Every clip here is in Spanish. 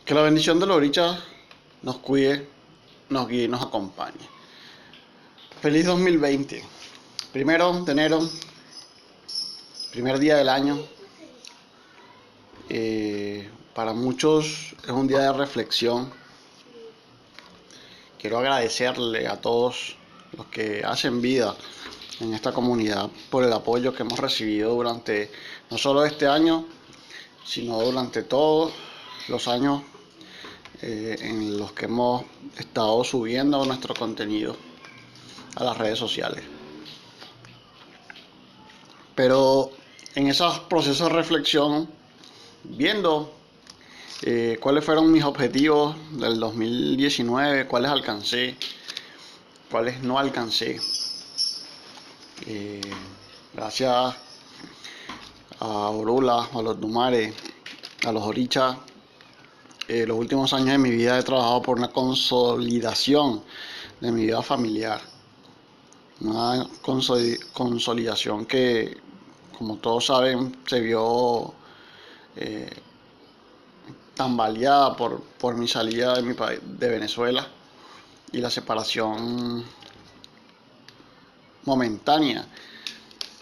Que la bendición de los orichas nos cuide, nos guíe y nos acompañe. Feliz 2020. Primero de enero, primer día del año. Para muchos es un día de reflexión. Quiero agradecerle a todos los que hacen vida en esta comunidad por el apoyo que hemos recibido durante no solo este año, sino durante todos los años en los que hemos estado subiendo nuestro contenido a las redes sociales. Pero en esos procesos de reflexión, viendo cuáles fueron mis objetivos del 2019, cuáles alcancé, cuáles no alcancé, gracias a Orula, a los Dumares, a los Orichas, los últimos años de mi vida he trabajado por una consolidación de mi vida familiar. Una consolidación que, como todos saben, se vio tambaleada por mi salida de mi país, de Venezuela, y la separación momentánea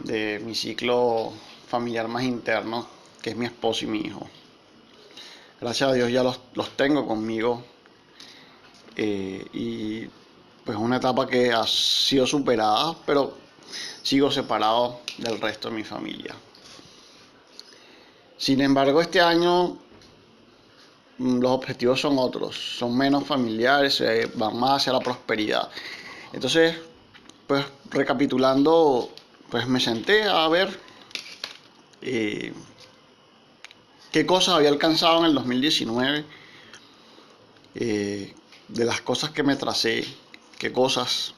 de mi ciclo familiar más interno, que es mi esposo y mi hijo. Gracias a Dios ya los tengo conmigo, y pues una etapa que ha sido superada, pero sigo separado del resto de mi familia. Sin embargo, este año los objetivos son otros, son menos familiares, van más hacia la prosperidad. Entonces, pues recapitulando, pues me senté a ver qué cosas había alcanzado en el 2019, de las cosas que me tracé, qué cosas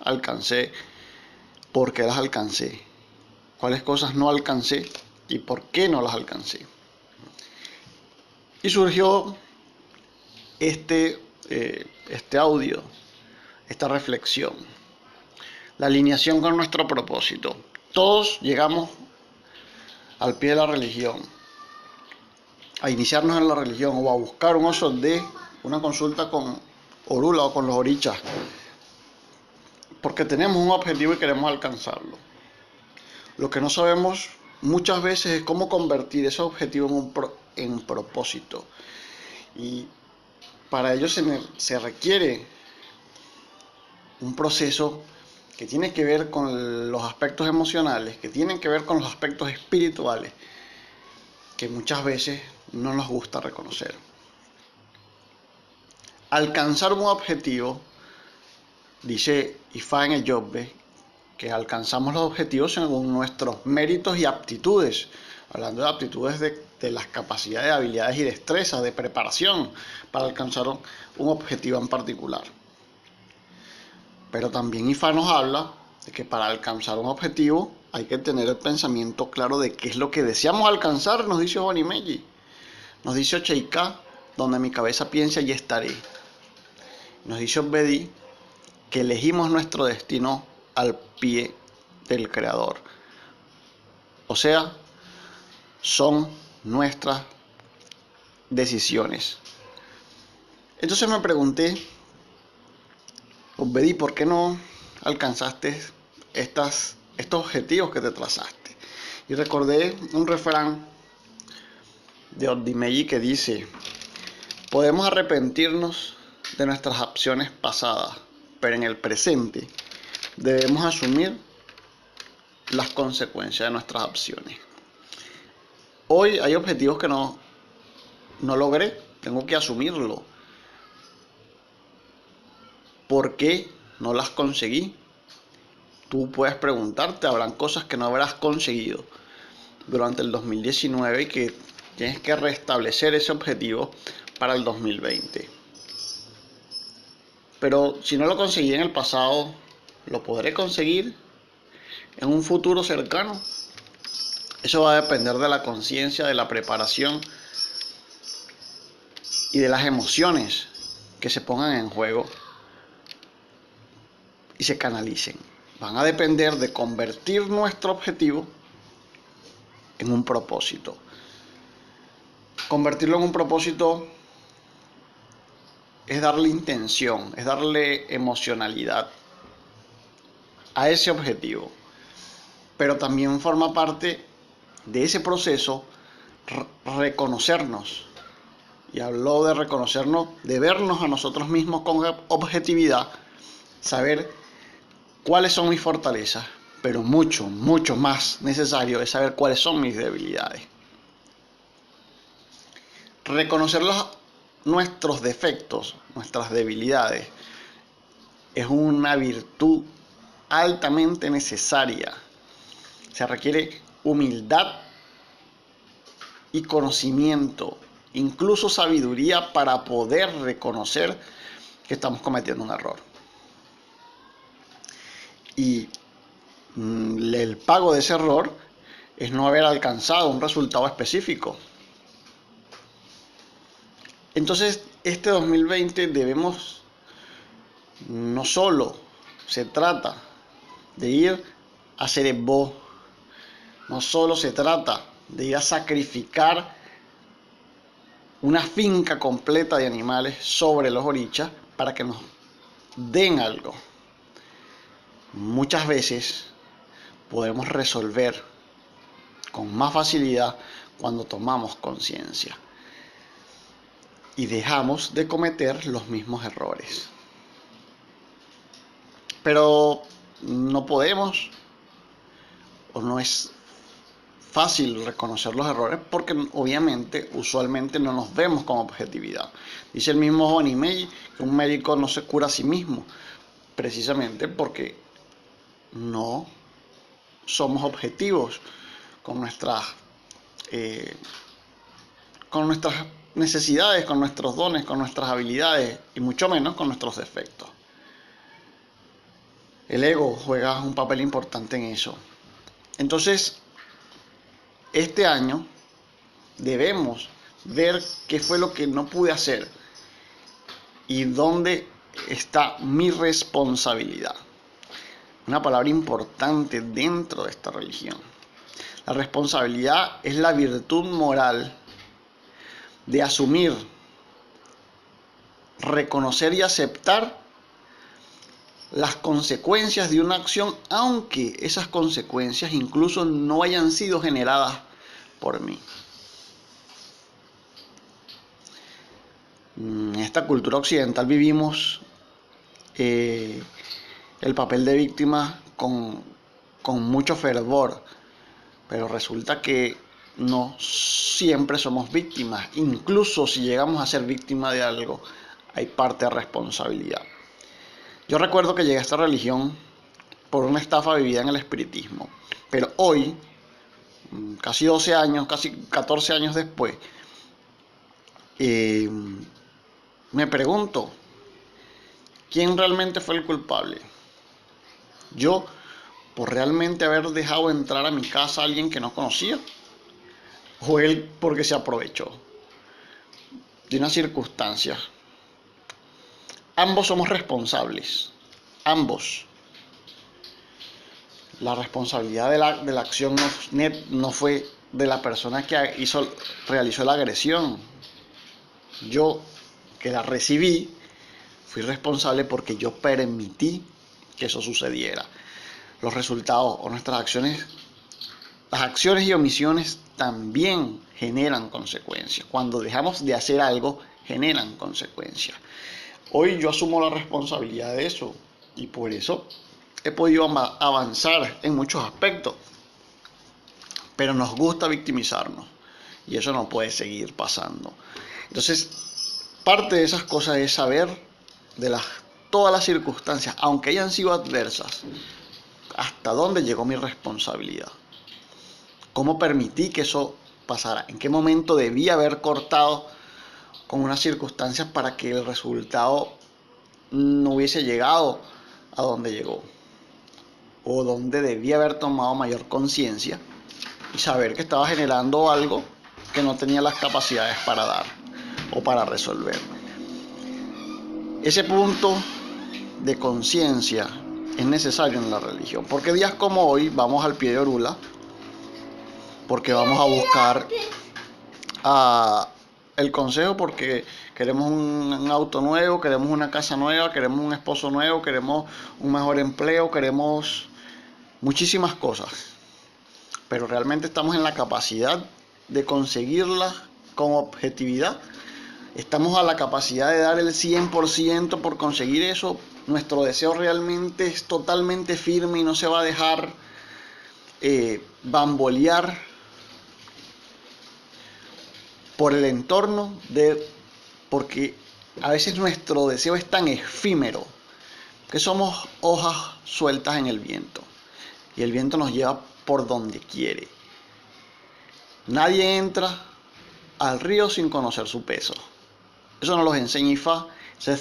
alcancé, por qué las alcancé, cuáles cosas no alcancé y por qué no las alcancé. Y surgió este audio, esta reflexión, la alineación con nuestro propósito. Todos llegamos al pie de la religión, a iniciarnos en la religión o a buscar un oso de una consulta con Orula o con los orichas, porque tenemos un objetivo y queremos alcanzarlo. Lo que no sabemos muchas veces es cómo convertir ese objetivo en propósito. Y para ello se requiere un proceso que tiene que ver con los aspectos emocionales, que tienen que ver con los aspectos espirituales, que muchas veces no nos gusta reconocer. Alcanzar un objetivo, dice Ifá en el Yobbe, que alcanzamos los objetivos según nuestros méritos y aptitudes, hablando de aptitudes de las capacidades, habilidades y destrezas, de preparación para alcanzar un objetivo en particular. Pero también Ifá nos habla de que para alcanzar un objetivo hay que tener el pensamiento claro de qué es lo que deseamos alcanzar, nos dice Onimeji. Nos dice Ocheika, donde mi cabeza piensa y estaré. Nos dice Obedi, que elegimos nuestro destino al pie del Creador. O sea, son nuestras decisiones. Entonces me pregunté, Obedi, ¿por qué no alcanzaste estos objetivos que te trazaste? Y recordé un refrán de Odimeji que dice: podemos arrepentirnos de nuestras acciones pasadas, pero en el presente debemos asumir las consecuencias de nuestras acciones. Hoy hay objetivos que no logré, tengo que asumirlo. ¿Por qué no las conseguí? Tú puedes preguntarte, habrán cosas que no habrás conseguido durante el 2019 y que tienes que restablecer ese objetivo para el 2020. Pero si no lo conseguí en el pasado, ¿lo podré conseguir en un futuro cercano? Eso va a depender de la conciencia, de la preparación y de las emociones que se pongan en juego y se canalicen. Van a depender de convertir nuestro objetivo en un propósito. Convertirlo en un propósito es darle intención, es darle emocionalidad a ese objetivo. Pero también forma parte de ese proceso reconocernos. Y hablo de reconocernos, de vernos a nosotros mismos con objetividad, saber cuáles son mis fortalezas, pero mucho más necesario es saber cuáles son mis debilidades. Reconocer nuestros defectos, nuestras debilidades, es una virtud altamente necesaria. Se requiere humildad y conocimiento, incluso sabiduría para poder reconocer que estamos cometiendo un error. Y el pago de ese error es no haber alcanzado un resultado específico. Entonces, este 2020 debemos, no solo se trata de ir a Cerebó, no solo se trata de ir a sacrificar una finca completa de animales sobre los orichas para que nos den algo. Muchas veces podemos resolver con más facilidad cuando tomamos conciencia y dejamos de cometer los mismos errores. Pero no podemos, o no es fácil reconocer los errores porque obviamente usualmente no nos vemos con objetividad. Dice el mismo Honey May que un médico no se cura a sí mismo, precisamente porque no somos objetivos con nuestras necesidades, con nuestros dones, con nuestras habilidades y mucho menos con nuestros defectos. El ego juega un papel importante en eso. Entonces, este año debemos ver qué fue lo que no pude hacer y dónde está mi responsabilidad. Una palabra importante dentro de esta religión. La responsabilidad es la virtud moral de asumir, reconocer y aceptar las consecuencias de una acción, aunque esas consecuencias incluso no hayan sido generadas por mí. En esta cultura occidental vivimos el papel de víctima con mucho fervor, pero resulta que no siempre somos víctimas. Incluso si llegamos a ser víctimas de algo, hay parte de responsabilidad. Yo recuerdo que llegué a esta religión por una estafa vivida en el espiritismo, pero hoy, casi 12 años, casi 14 años después, me pregunto, ¿quién realmente fue el culpable? ¿Yo por realmente haber dejado entrar a mi casa a alguien que no conocía? ¿O él porque se aprovechó de una circunstancia? Ambos somos responsables, ambos. La responsabilidad de la acción no fue de la persona que realizó la agresión. Yo, que la recibí, fui responsable porque yo permití que eso sucediera. Los resultados o nuestras acciones, las acciones y omisiones también generan consecuencias. Cuando dejamos de hacer algo, generan consecuencias. Hoy yo asumo la responsabilidad de eso y por eso he podido avanzar en muchos aspectos. Pero nos gusta victimizarnos y eso no puede seguir pasando. Entonces, parte de esas cosas es saber de todas las circunstancias, aunque hayan sido adversas, hasta dónde llegó mi responsabilidad. ¿Cómo permití que eso pasara? ¿En qué momento debí haber cortado con unas circunstancias para que el resultado no hubiese llegado a donde llegó? O donde debí haber tomado mayor conciencia y saber que estaba generando algo que no tenía las capacidades para dar o para resolver. Ese punto de conciencia es necesario en la religión, porque días como hoy vamos al pie de Orula, porque vamos a buscar a el consejo porque queremos un auto nuevo, queremos una casa nueva, queremos un esposo nuevo, queremos un mejor empleo, queremos muchísimas cosas. Pero realmente estamos en la capacidad de conseguirlas con objetividad. Estamos a la capacidad de dar el 100% por conseguir eso. Nuestro deseo realmente es totalmente firme y no se va a dejar bambolear por el entorno, porque a veces nuestro deseo es tan efímero que somos hojas sueltas en el viento y el viento nos lleva por donde quiere. Nadie entra al río sin conocer su peso. Eso nos lo enseña IFA.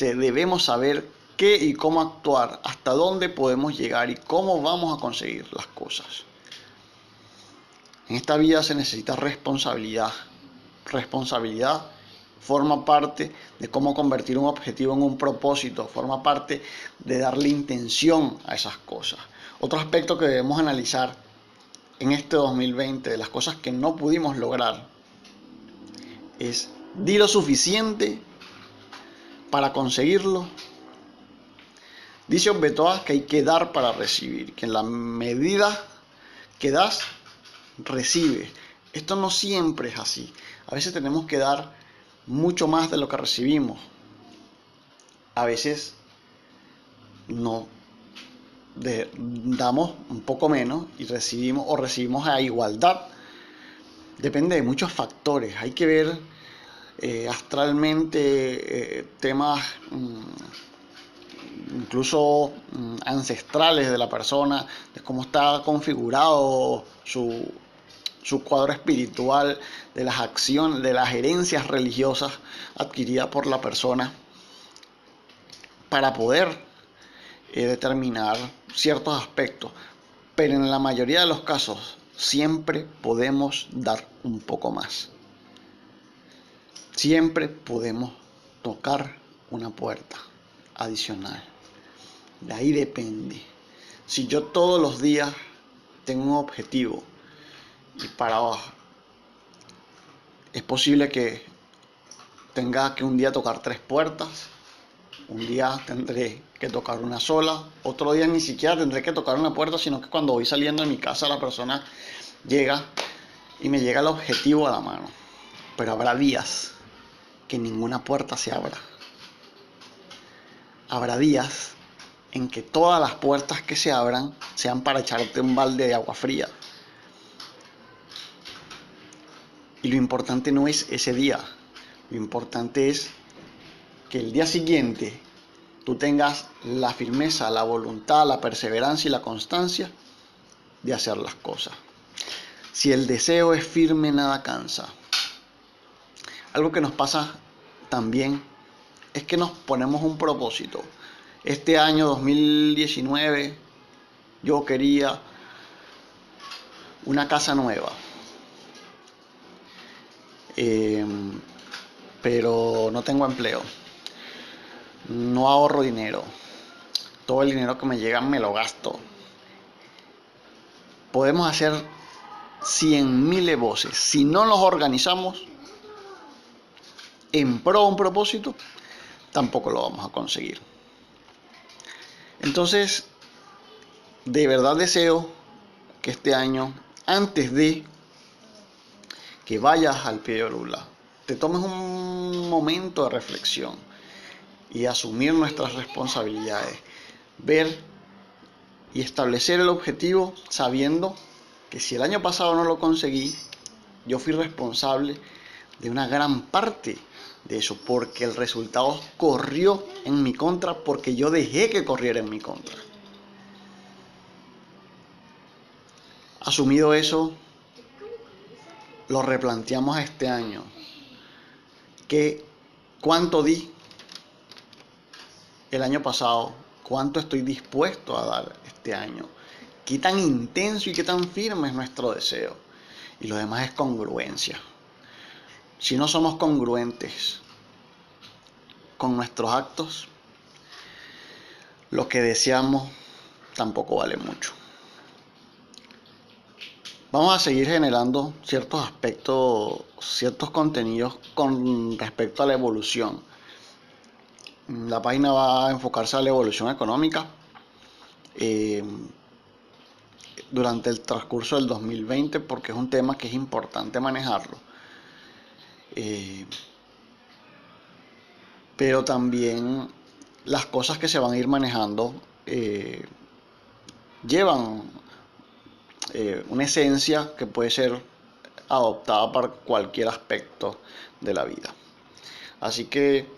Debemos saber qué y cómo actuar, hasta dónde podemos llegar y cómo vamos a conseguir las cosas. En esta vida se necesita responsabilidad. Responsabilidad forma parte de cómo convertir un objetivo en un propósito, forma parte de darle intención a esas cosas. Otro aspecto que debemos analizar en este 2020, de las cosas que no pudimos lograr, es: di lo suficiente para conseguirlo. Dice Obetoa que hay que dar para recibir, que en la medida que das, recibes. Esto no siempre es así. A veces tenemos que dar mucho más de lo que recibimos. A veces no damos un poco menos y recibimos a igualdad. Depende de muchos factores. Hay que ver astralmente temas incluso ancestrales de la persona, de cómo está configurado su cuadro espiritual, de las acciones, de las herencias religiosas adquiridas por la persona, para poder determinar ciertos aspectos. Pero en la mayoría de los casos siempre podemos dar un poco más. Siempre podemos tocar una puerta adicional. De ahí depende. Si yo todos los días tengo un objetivo y para abajo, es posible que tenga que un día tocar 3 puertas, un día tendré que tocar una sola, otro día ni siquiera tendré que tocar una puerta, sino que cuando voy saliendo de mi casa la persona llega y me llega el objetivo a la mano. Pero habrá días que ninguna puerta se abra. Habrá días en que todas las puertas que se abran sean para echarte un balde de agua fría. Y lo importante no es ese día, lo importante es que el día siguiente tú tengas la firmeza, la voluntad, la perseverancia y la constancia de hacer las cosas. Si el deseo es firme, nada cansa. Algo que nos pasa también es que nos ponemos un propósito. Este año 2019 yo quería una casa nueva, pero no tengo empleo, no ahorro dinero, todo el dinero que me llega me lo gasto. Podemos hacer 100.000 voces. Si no nos organizamos en pro de un propósito, tampoco lo vamos a conseguir. Entonces, de verdad deseo que este año, antes de que vayas al pie de oruga, te tomes un momento de reflexión y asumir nuestras responsabilidades, ver y establecer el objetivo sabiendo que si el año pasado no lo conseguí, yo fui responsable de una gran parte de eso, porque el resultado corrió en mi contra, porque yo dejé que corriera en mi contra. Asumido eso, lo replanteamos a este año. ¿Cuánto di el año pasado? ¿Cuánto estoy dispuesto a dar este año? ¿Qué tan intenso y qué tan firme es nuestro deseo? Y lo demás es congruencia. Si no somos congruentes con nuestros actos, lo que deseamos tampoco vale mucho. Vamos a seguir generando ciertos aspectos, ciertos contenidos con respecto a la evolución. La página va a enfocarse a la evolución económica durante el transcurso del 2020, porque es un tema que es importante manejarlo. Pero también las cosas que se van a ir manejando llevan una esencia que puede ser adoptada para cualquier aspecto de la vida. Así que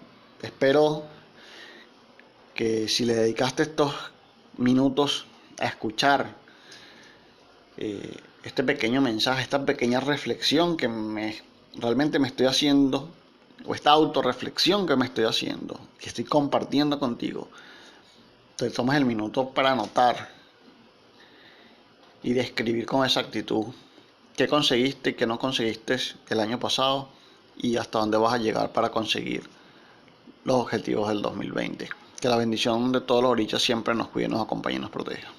espero que si le dedicaste estos minutos a escuchar este pequeño mensaje, esta pequeña reflexión que realmente me estoy haciendo, o esta autorreflexión que me estoy haciendo, que estoy compartiendo contigo, te tomas el minuto para anotar y describir con exactitud qué conseguiste y qué no conseguiste el año pasado y hasta dónde vas a llegar para conseguir los objetivos del 2020. Que la bendición de todos los orichas siempre nos cuide, nos acompañe y nos proteja.